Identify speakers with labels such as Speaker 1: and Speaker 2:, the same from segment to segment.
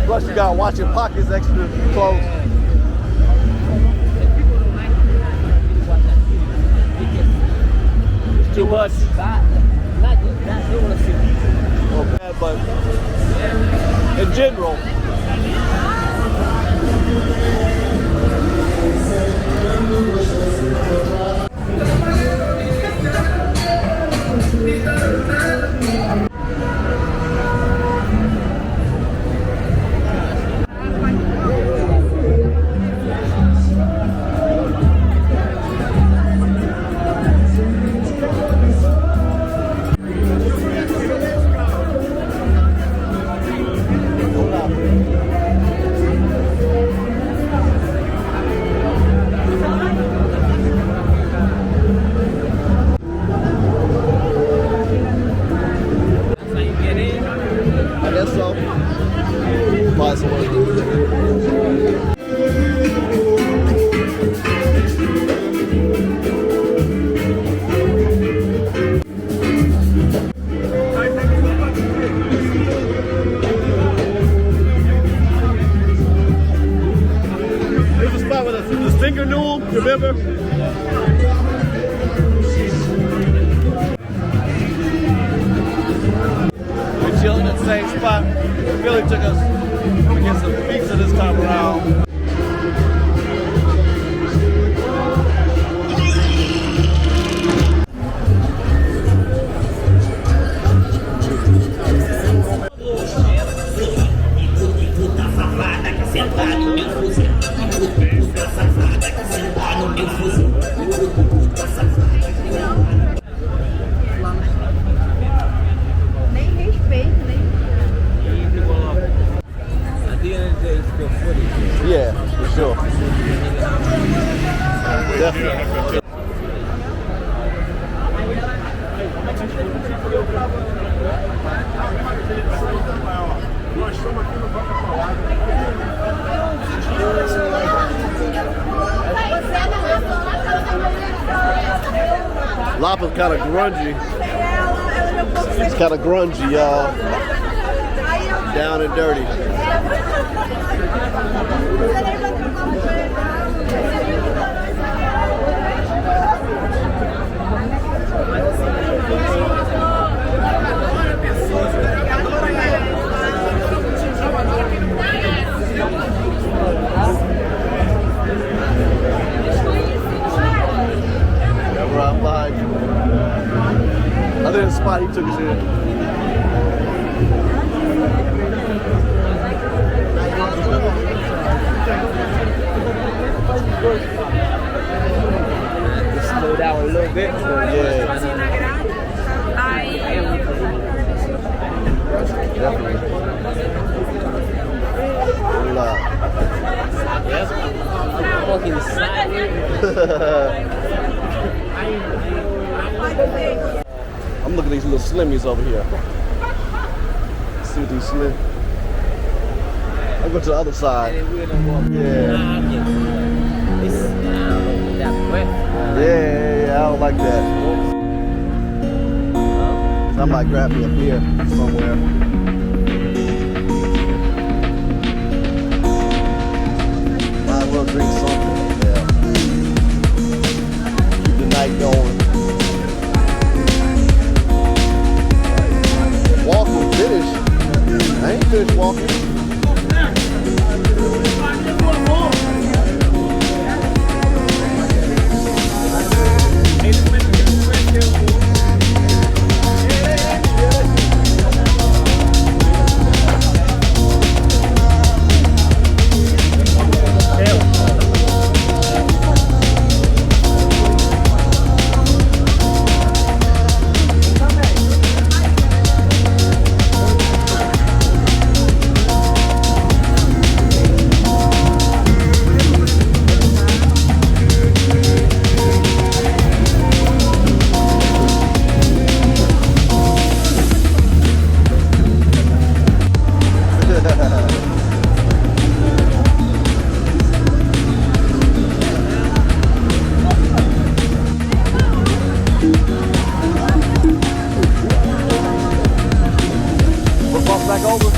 Speaker 1: Plus you gotta watch your pockets extra close. It's too much. Well, bad, but in general. Remember? We chilling at the same spot. Billy took us to get some pizza this time around. Lapa's kind of grungy. It's kind of grungy, y'all. Down and dirty. Right behind you. I think the spot he took us in.
Speaker 2: Just slow down a little bit.
Speaker 1: Yeah. Definitely.
Speaker 2: Fucking silent.
Speaker 1: I'm looking at these little slimmies over here. Let's see what these slim. I'll go to the other side. Yeah. Yeah, I don't like that. So I might grab me a beer somewhere. Might as well drink something. Yeah. Keep the night going. Walk will finish. I ain't finished walking. Back over.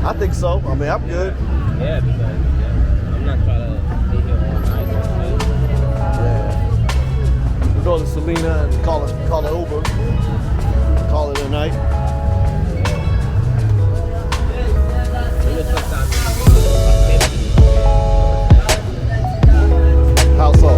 Speaker 1: I think so. I mean, I'm good.
Speaker 2: Yeah, because I'm not trying to be here all night.
Speaker 1: Yeah. We're going to Selena and call it Uber. Call it a night. How so?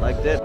Speaker 1: Like that.